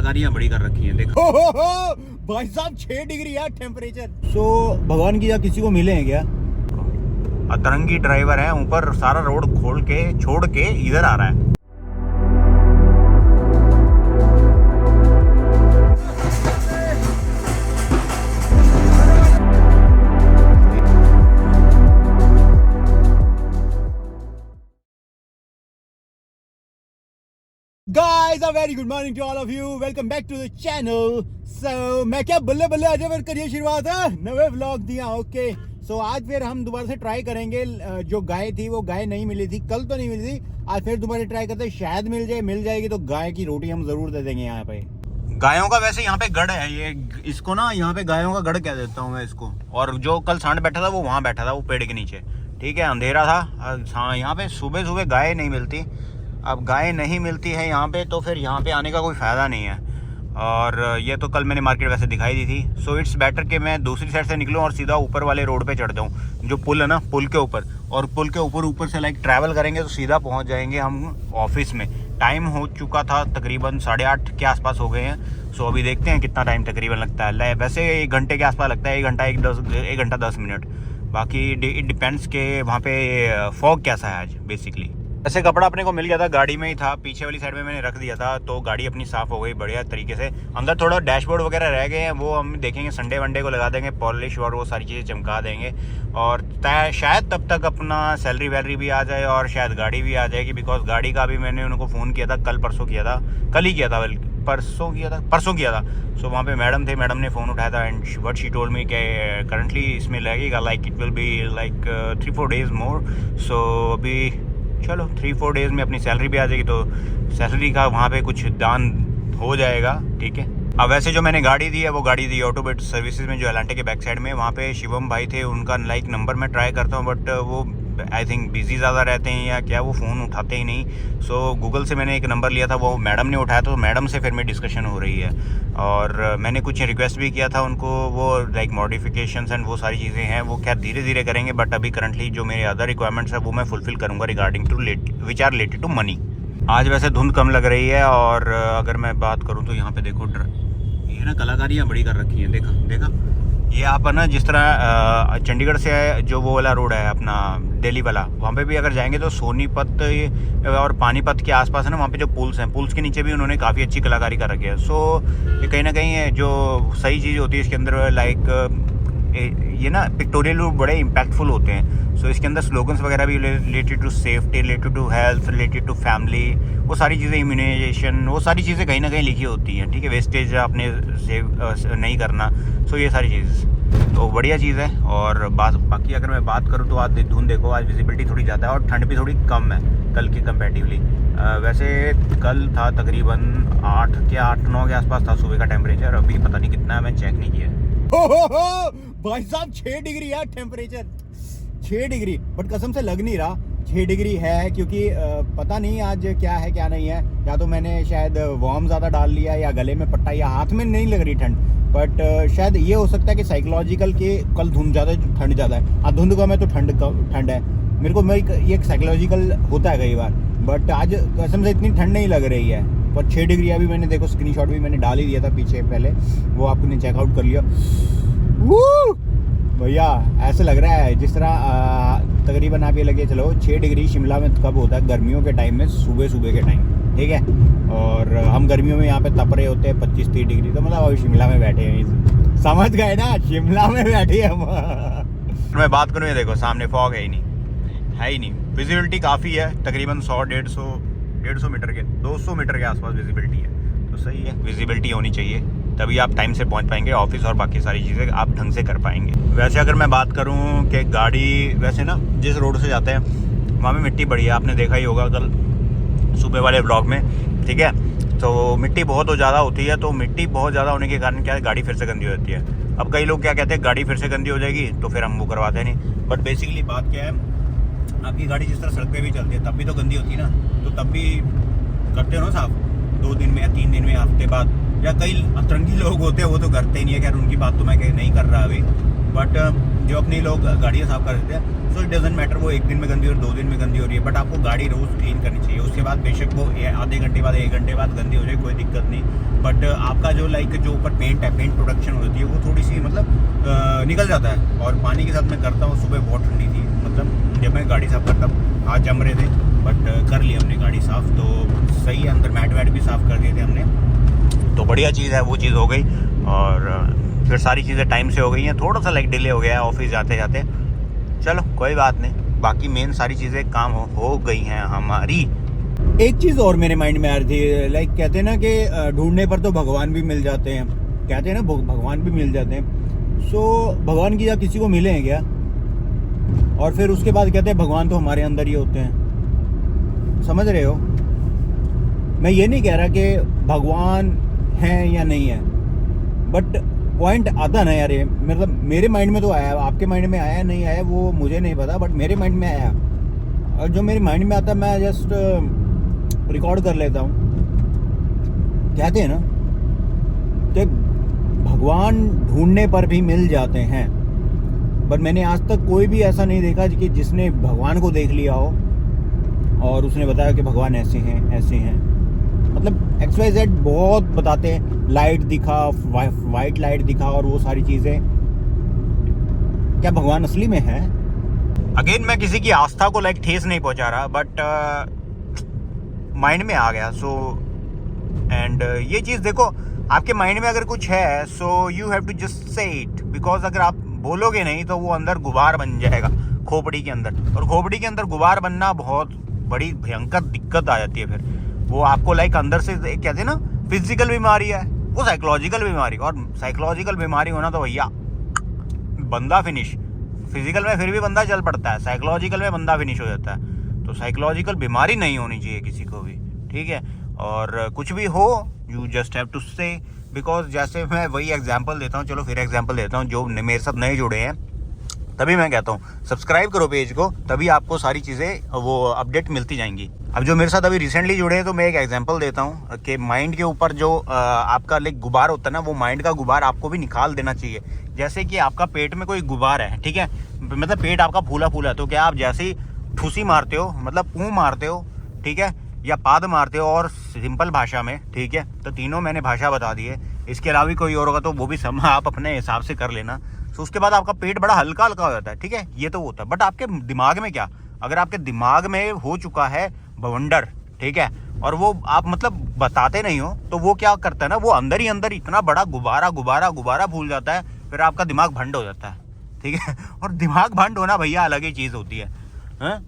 कलाकारियां बड़ी कर रखी हैं देखो। भाई साहब 6 डिग्री यार टेम्परेचर। सो भगवान की या किसी को मिले हैं क्या? अतरंगी ड्राइवर है, ऊपर सारा रोड खोल के छोड़ के इधर आ रहा है। Guys, a very good morning to all of you. Welcome back to the channel. So मैं क्या बल्ले बल्ले आज फिर करिए शुरुआत है नवे व्लॉग दिया। ओके सो आज फिर हम दोबारा से ट्राई करेंगे। जो गाय थी वो गाय नहीं मिली थी, कल तो नहीं मिली थी, आज फिर दोबारा ट्राई करते हैं, शायद मिल जाएगी तो गाय की रोटी हम जरूर दे देंगे यहाँ पे। गायों का वैसे यहाँ पे गढ़ है, ये इसको ना यहाँ पे गायों का गढ़ कह देता हूँ मैं इसको। और जो कल सांड बैठा था वो वहाँ बैठा था, वो पेड़ के नीचे। ठीक है, अंधेरा था यहाँ पे, सुबह सुबह गाय नहीं मिलती। अब गाय नहीं मिलती है यहाँ पे तो फिर यहाँ पे आने का कोई फ़ायदा नहीं है। और ये तो कल मैंने मार्केट वैसे दिखाई दी थी। सो इट्स बेटर कि मैं दूसरी साइड से निकलूँ और सीधा ऊपर वाले रोड पे चढ़ जाऊँ, जो पुल है ना, पुल के ऊपर। और पुल के ऊपर से लाइक ट्रैवल करेंगे तो सीधा पहुँच जाएंगे हम ऑफिस में। टाइम हो चुका था, तकरीबन 8:30 के आसपास हो गए हैं। सो अभी देखते हैं कितना टाइम तकरीबन लगता है। वैसे 1 घंटे के आसपास लगता है, 1 घंटा 10 मिनट। बाकी इट डिपेंड्स के वहाँ पे फॉग कैसा है आज बेसिकली। ऐसे कपड़ा अपने को मिल गया था, गाड़ी में ही था, पीछे वाली साइड में मैंने रख दिया था, तो गाड़ी अपनी साफ़ हो गई बढ़िया तरीके से। अंदर थोड़ा डैशबोर्ड वगैरह रह गए हैं, वो हम देखेंगे संडे वनडे को लगा देंगे पॉलिश और वो सारी चीज़ें चमका देंगे। और शायद तब तक अपना सैलरी वैलरी भी आ जाए और शायद गाड़ी भी आ जाएगी। बिकॉज गाड़ी का भी मैंने उनको फ़ोन किया था, परसों किया था। सो वहाँ पे मैडम थे, मैडम ने फ़ोन उठाया था and what she told me कि करंटली इसमें लगेगा like it will be like 3-4 days more. So अभी चलो 3-4 डेज़ में अपनी सैलरी भी आ जाएगी, तो सैलरी का वहाँ पे कुछ दान हो जाएगा। ठीक है, अब वैसे जो मैंने गाड़ी दी है वो गाड़ी दी ऑटोबेट सर्विसेज में, जो एलांटे के बैक साइड में। वहाँ पे शिवम भाई थे, उनका लाइक नंबर मैं ट्राई करता हूँ बट वो आई थिंक बिजी ज़्यादा रहते हैं या क्या, वो फ़ोन उठाते ही नहीं। सो गूगल से मैंने एक नंबर लिया था, वो मैडम ने उठाया, तो मैडम से फिर मेरी डिस्कशन हो रही है। और मैंने कुछ रिक्वेस्ट भी किया था उनको, वो लाइक मॉडिफिकेशंस एंड वो सारी चीज़ें हैं, वो क्या धीरे धीरे करेंगे। बट अभी करंटली जो मेरे अदर रिक्वायरमेंट्स है वो मैं फुलफिल करूँगा regarding to which are related to money. आज वैसे धुंध कम लग रही है। और अगर मैं बात करूँ तो यहाँ पे देखो ये ना कलाकारियाँ बड़ी कर रखी हैं। देखा ये आप ना, जिस तरह चंडीगढ़ से जो वो वाला रोड है अपना दिल्ली वाला, वहाँ पे भी अगर जाएंगे तो सोनीपत और पानीपत के आसपास है ना, वहाँ पे जो पुल्स हैं, पुल्स के नीचे भी उन्होंने काफ़ी अच्छी कलाकारी कर रखी है। सो ये कहीं ना कहीं जो सही चीज़ होती है इसके अंदर, लाइक ये ना पिक्टोरियल रूप बड़े इम्पैक्टफुल होते हैं। सो इसके अंदर स्लोगन्स वगैरह भी related to safety, related to health, related to family, वो सारी चीज़ें, इम्यूनाइजेशन, वो सारी चीज़ें कहीं ना कहीं लिखी होती हैं। ठीक है, वेस्टेज आपने सेव नहीं करना। सो ये सारी चीज़ तो बढ़िया चीज़ है। और बाकी अगर मैं बात करूँ तो आज धुंध देखो, आज विजिबिलिटी थोड़ी ज़्यादा है और ठंड भी थोड़ी कम है कल के कंपेरेटिवली। वैसे कल था तकरीबन 8-9 के आसपास था सुबह का टेम्परेचर, अभी पता नहीं कितना है, मैं चेक नहीं किया। भाई साहब 6 डिग्री यार टेम्परेचर, 6 डिग्री, बट कसम से लग नहीं रहा 6 डिग्री है, क्योंकि पता नहीं आज क्या है क्या नहीं है। या तो मैंने शायद वार्म ज़्यादा डाल लिया, या गले में पट्टा, या हाथ में नहीं लग रही ठंड। बट शायद ये हो सकता है कि साइकोलॉजिकल के कल धुंध ज़्यादा है, ठंड ज़्यादा है। आज धुंध कम है तो ठंड है। मेरे को ये एक साइकोलॉजिकल होता है कई बार, बट आज कसम से इतनी ठंड नहीं लग रही है। पर 6 डिग्री अभी मैंने देखो स्क्रीनशॉट भी मैंने डाल ही दिया था पीछे पहले, वो आपने चेकआउट कर लिया। भैया ऐसे लग रहा है जिस तरह तकरीबन आप ये लगे चलो 6 डिग्री शिमला में कब होता है, गर्मियों के टाइम में, सुबह के टाइम। ठीक है, और हम गर्मियों में यहाँ पे तप रहे होते हैं 25-30 डिग्री, तो मतलब अभी शिमला में बैठे हैं, समझ गए ना, शिमला में बैठे हम। मैं बात करूँ, ये देखो सामने फॉग है ही नहीं। विजिबिलिटी काफ़ी है, तकरीबन 100-150 मीटर के 200 मीटर के आसपास विजिबिलिटी है, तो सही है। विजिबिलिटी होनी चाहिए, तभी आप टाइम से पहुंच पाएंगे ऑफिस और बाकी सारी चीज़ें आप ढंग से कर पाएंगे। वैसे अगर मैं बात करूं कि गाड़ी वैसे ना जिस रोड से जाते हैं वहाँ में मिट्टी बड़ी है, आपने देखा ही होगा कल सुबह वाले ब्लॉग में। ठीक है, तो मिट्टी बहुत ज़्यादा होती है, तो मिट्टी बहुत ज़्यादा होने के कारण क्या है, गाड़ी फिर से गंदी हो जाती है। अब कई लोग क्या कहते हैं, गाड़ी फिर से गंदी हो जाएगी तो फिर हम वो करवाते नहीं। बट बेसिकली बात क्या है, आपकी गाड़ी जिस तरह सड़क पे भी चलती है तब भी तो गंदी होती है ना, तो तब भी करते हो ना साफ, 2 दिन में या 3 दिन में, हफ्ते बाद। या कई अतरंगी लोग होते हैं वो तो करते ही नहीं है, खैर उनकी बात तो मैं नहीं कर रहा अभी। बट जो अपने लोग गाड़ियाँ साफ कर देते हैं, सो इट डजंट मैटर वो 1 दिन में गंदी और 2 दिन में गंदी हो रही है, बट आपको गाड़ी रोज़ क्लीन करनी चाहिए। उसके बाद बेशक वो आधे घंटे बाद 1 घंटे बाद गंदी हो जाए, कोई दिक्कत नहीं, बट बट आपका जो जो ऊपर पेंट है, पेंट प्रोडक्शन होती है वो थोड़ी सी मतलब निकल जाता है। और पानी के साथ मैं करता हूँ, सुबह बहुत ठंडी थी, मतलब जब मैं गाड़ी साफ़ करता हूँ, हाथ जम रहे थे, बट कर लिया हमने गाड़ी साफ़, तो सही है। अंदर मैट वैट भी साफ़ कर दिए थे हमने, तो बढ़िया चीज़ है, वो चीज़ हो गई। और फिर सारी चीज़ें टाइम से हो गई हैं, थोड़ा सा डिले हो गया है ऑफिस जाते जाते, चलो कोई बात नहीं, बाकी मेन सारी चीज़ें काम हो गई हैं हमारी। एक चीज़ और मेरे माइंड में आ रही थी, कहते हैं ना कि ढूंढने पर तो भगवान भी मिल जाते हैं, कहते हैं ना भगवान भी मिल जाते हैं। सो भगवान की या किसी को मिले हैं क्या? और फिर उसके बाद कहते हैं भगवान तो हमारे अंदर ही होते हैं, समझ रहे हो? मैं ये नहीं कह रहा कि भगवान है या नहीं है, बट पॉइंट आता ना यार, मतलब मेरे माइंड में तो आया, आपके माइंड में आया नहीं आया वो मुझे नहीं पता, बट मेरे माइंड में आया, और जो मेरे माइंड में आता मैं जस्ट रिकॉर्ड कर लेता हूँ। कहते हैं ना कि भगवान ढूंढने पर भी मिल जाते हैं, बट मैंने आज तक कोई भी ऐसा नहीं देखा कि जिसने भगवान को देख लिया हो और उसने बताया कि भगवान ऐसे हैं। मतलब XYZ बहुत बताते हैं, लाइट दिखा, वाइट लाइट दिखा और वो सारी चीज़ें। क्या भगवान असली में है? अगेन मैं किसी की आस्था को ठेस नहीं पहुंचा रहा, बट माइंड में आ गया। सो एंड ये चीज़ देखो, आपके माइंड में अगर कुछ है, so you have to just say it, because अगर आप बोलोगे नहीं तो वो अंदर गुबार बन जाएगा खोपड़ी के अंदर, और खोपड़ी के अंदर गुबार बनना बहुत बड़ी भयंकर दिक्कत आ जाती है। फिर वो आपको अंदर से कहते हैं ना, फिजिकल बीमारी है वो, साइकोलॉजिकल बीमारी, और साइकोलॉजिकल बीमारी होना तो भैया बंदा फिनिश। फिजिकल में फिर भी बंदा चल पड़ता है, साइकोलॉजिकल में बंदा फिनिश हो जाता है। तो साइकोलॉजिकल बीमारी नहीं होनी चाहिए किसी को भी, ठीक है? और कुछ भी हो, यू जस्ट हैव टू से, बिकॉज जैसे मैं वही एग्जांपल देता हूँ, चलो फिर एग्जांपल देता हूँ, जो मेरे साथ नए जुड़े हैं तभी मैं कहता हूँ सब्सक्राइब करो पेज को, तभी आपको सारी चीज़ें वो अपडेट मिलती जाएंगी। अब जो मेरे साथ अभी रिसेंटली जुड़े हैं, तो मैं एक एग्जांपल देता हूँ कि माइंड के ऊपर जो आपका गुबार होता है ना, वो माइंड का गुबार आपको भी निकाल देना चाहिए। जैसे कि आपका पेट में कोई गुबार है, ठीक है, मतलब पेट आपका फूला फूला है, तो क्या आप जैसे ही ठूसी मारते हो, मतलब पूँ मारते हो, ठीक है, या पाद मारते हो, और सिंपल भाषा में, ठीक है, तो तीनों मैंने भाषा बता दी है, इसके अलावा कोई और होगा तो वो भी सब आप अपने हिसाब से कर लेना। तो उसके बाद आपका पेट बड़ा हल्का हल्का हो जाता है, ठीक है, ये तो होता है। बट आपके दिमाग में क्या, अगर आपके दिमाग में हो चुका है बवंडर, ठीक है, और वो आप मतलब बताते नहीं हो, तो वो क्या करता है ना, वो अंदर ही अंदर इतना बड़ा गुबारा फूल जाता है, फिर आपका दिमाग भंड हो जाता है, ठीक है। और दिमाग भंड होना भैया अलग ही चीज़ होती है,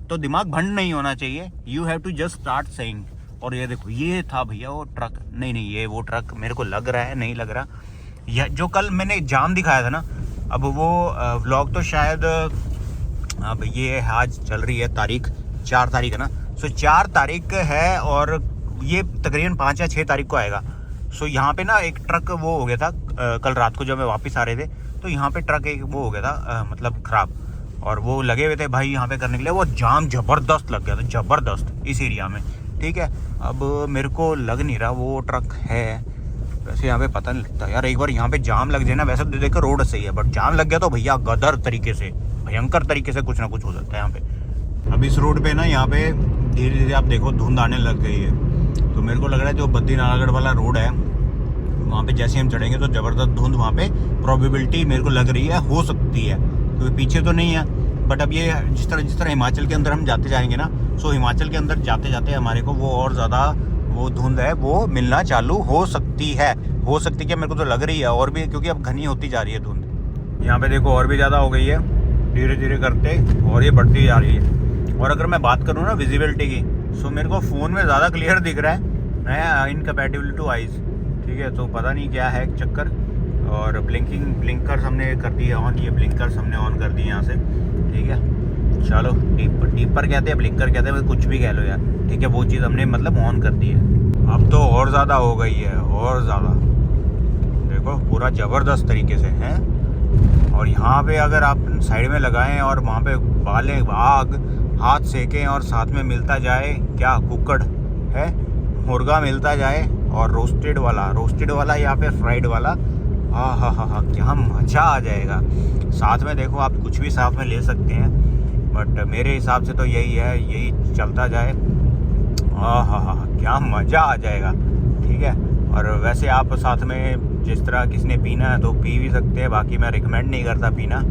तो दिमाग भंड नहीं होना चाहिए। You have to just start saying. और ये देखो, ये था भैया वो ट्रक, नहीं ये वो ट्रक मेरे को लग रहा है, नहीं लग रहा, यह जो कल मैंने जाम दिखाया था ना, अब वो व्लॉग तो शायद अब ये आज चल रही है तारीख 4 तारीख है ना, सो 4 तारीख है, और ये तकरीबन 5 या 6 तारीख को आएगा। सो यहाँ पे ना एक ट्रक वो हो गया था कल रात को जब मैं वापस आ रहे थे, तो यहाँ पे ट्रक एक वो हो गया था मतलब ख़राब, और वो लगे हुए थे भाई यहाँ पे करने के लिए, वो जाम ज़बरदस्त लग गया था, ज़बरदस्त इस एरिया में, ठीक है। अब मेरे को लग नहीं रहा वो ट्रक है, वैसे यहाँ पे पता नहीं लगता यार, एक बार यहाँ पे जाम लग जाए ना, वैसे तो देखो रोड सही है, बट जाम लग गया तो भैया गदर तरीके से, भयंकर तरीके से कुछ ना कुछ हो सकता है यहाँ पे। अब इस रोड पे ना, यहाँ पे धीरे धीरे आप देखो धुंध आने लग गई है, तो मेरे को लग रहा है जो बद्री नालागढ़ वाला रोड है, वहाँ पे जैसे हम चढ़ेंगे तो ज़बरदस्त धुंध, वहाँ पे प्रोबेबिलिटी मेरे को लग रही है हो सकती है, क्योंकि पीछे तो नहीं है, बट अब ये जिस तरह हिमाचल के अंदर हम जाते जाएंगे ना, सो हिमाचल के अंदर जाते जाते हमारे को वो और ज़्यादा वो धुंध है वो मिलना चालू हो सकती है, क्या मेरे को तो लग रही है, और भी, क्योंकि अब घनी होती जा रही है धुंध। यहाँ पे देखो और भी ज़्यादा हो गई है धीरे धीरे करते, और ये बढ़ती जा रही है। और अगर मैं बात करूँ ना विजिबिलिटी की, सो मेरे को फ़ोन में ज़्यादा क्लियर दिख रहा है, इनकम्पैटिबल टू आइज़, ठीक है, तो पता नहीं क्या है चक्कर। और ब्लिंकर्स हमने कर दिए ऑन, ये ब्लिंकर्स हमने ऑन कर दिए यहाँ से, ठीक है, चलो टीपर कहते हैं, ब्लिंकर कहते हैं, कुछ भी कह लो यार, ठीक है, वो चीज़ हमने मतलब ऑन कर दी है। अब तो और ज़्यादा हो गई है, और ज़्यादा देखो पूरा ज़बरदस्त तरीके से है। और यहाँ पे अगर आप साइड में लगाएं और वहाँ पे बालें आग हाथ सेकें, और साथ में मिलता जाए क्या कुकड़ है, मुर्गा मिलता जाए, और रोस्टेड वाला या फिर फ्राइड वाला, हाँ क्या मज़ा आ जाएगा। साथ में देखो आप कुछ भी साथ में ले सकते हैं, बट मेरे हिसाब से तो यही है, यही चलता जाए, हाँ क्या मज़ा आ जाएगा, ठीक है। और वैसे आप साथ में जिस तरह किसी ने पीना है तो पी भी सकते हैं, बाकी मैं रिकमेंड नहीं करता पीना।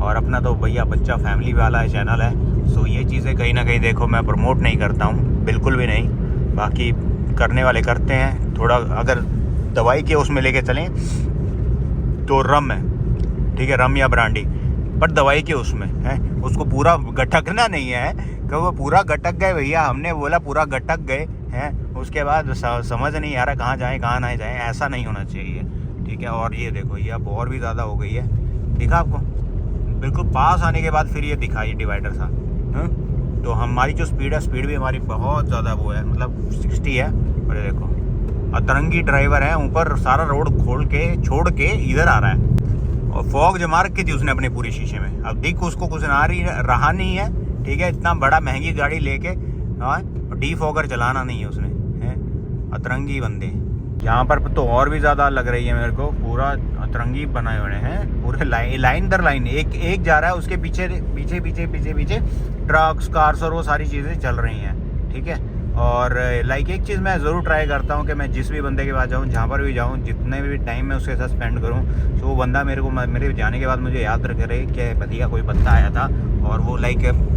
और अपना तो भैया बच्चा फैमिली वाला है चैनल है, सो ये चीज़ें कहीं ना कहीं देखो मैं प्रमोट नहीं करता हूँ, बिल्कुल भी नहीं। बाकी करने वाले करते हैं। थोड़ा अगर दवाई के उसमें लेके चलें तो रम है, ठीक है, रम या ब्रांडी, पर दवाई के उसमें है, उसको पूरा गटकना नहीं है कि वो पूरा गटक गए भैया, हमने बोला पूरा गटक गए हैं, उसके बाद समझ नहीं आ रहा कहाँ जाएं कहाँ ना जाएं, ऐसा नहीं होना चाहिए, ठीक है। और ये देखो ये अब और भी ज़्यादा हो गई है, दिखा आपको, बिल्कुल पास आने के बाद फिर ये दिखा ये डिवाइडर सा। तो हमारी जो स्पीड है, स्पीड भी हमारी बहुत ज़्यादा वो है, मतलब 60 है। और ये देखो अतरंगी ड्राइवर है, ऊपर सारा रोड खोल के छोड़ के इधर आ रहा है, और फॉग जमा रखी थी उसने अपने पूरे शीशे में। अब दिख उसको कुछ रहा नहीं है, ठीक है, इतना बड़ा महंगी गाड़ी लेके, हाँ, डी फॉगर चलाना नहीं है उसने, है अतरंगी बंदे। यहाँ पर तो और भी ज़्यादा लग रही है मेरे को, पूरा अतरंगी बनाए हुए हैं, पूरे लाइन दर लाइन, एक जा रहा है, उसके पीछे पीछे पीछे पीछे पीछे ट्रक्स कार्स और वो सारी चीज़ें चल रही हैं, ठीक है। और लाइक एक चीज़ मैं ज़रूर ट्राई करता हूँ कि मैं जिस भी बंदे के पास जाऊँ, जहाँ पर भी जाऊँ, जितने भी टाइम मैं उसके साथ स्पेंड करूँ, तो वो बंदा मेरे जाने के बाद मुझे याद करे कि भैया कोई बंदा आया था और वो लाइक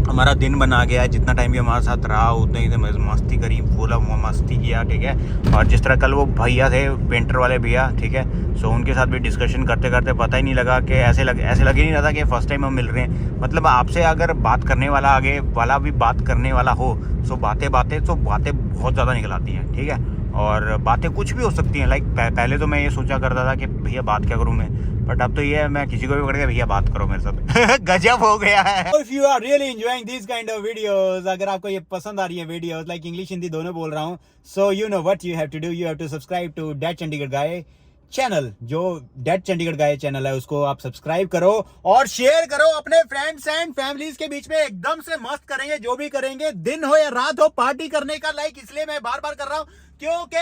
हमारा दिन बना गया है, जितना टाइम भी हमारे साथ रहा उतने ही मस्ती करी, बोला मस्ती किया, ठीक है। और जिस तरह कल वो भैया थे पेंटर वाले भैया, ठीक है, सो उनके साथ भी डिस्कशन करते करते पता ही नहीं लगा कि ऐसे लग ही नहीं रहा था कि फर्स्ट टाइम हम मिल रहे हैं। मतलब आपसे अगर बात करने वाला आगे वाला भी बात करने वाला हो, सो बातें बहुत ज़्यादा निकल आती हैं, ठीक है। और बातें कुछ भी हो सकती हैं, लाइक पहले तो मैं ये सोचा करता था कि भैया बात क्या करूँ मैं, बट अब तो ये है मैं किसी को भी पकड़ के भैया बात करो मेरे साथ गजब हो गया है। If you are really enjoying these kind of videos, अगर आपको ये पसंद आ रही है वीडियोस, लाइक इंग्लिश हिंदी दोनों बोल रहा हूँ, so you know what you have to do, you have to subscribe to Dad Chandigarh guy channel. जो डैड चंडीगढ़ गाय चैनल है उसको आप सब्सक्राइब करो और शेयर करो अपने फ्रेंड्स एंड फैमिलीज के बीच में। एकदम से मस्त करेंगे, जो भी करेंगे, दिन हो या रात हो, पार्टी करने का। लाइक इसलिए मैं बार बार कर रहा हूँ क्योंकि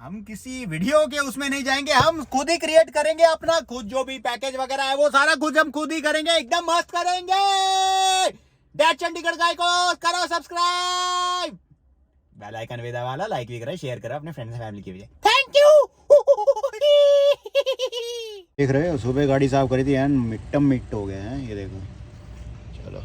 हम किसी वीडियो के उसमें नहीं जाएंगे, हम खुद ही क्रिएट करेंगे अपना, खुद जो भी पैकेज वगैरह है वो सारा कुछ हम खुद ही करेंगे, एकदम मस्त करेंगे। डैड चंडीगढ़ गाय को करो सब्सक्राइब, बेल आइकन भी दबा लो, लाइक भी करो, शेयर करो अपने फ्रेंड्स फैमिली के लिए। Thank you. देख रहे हो सुबह गाड़ी साफ करी थी एंड मिट्टम मिट्ट हो गए हैं, ये देखो। चलो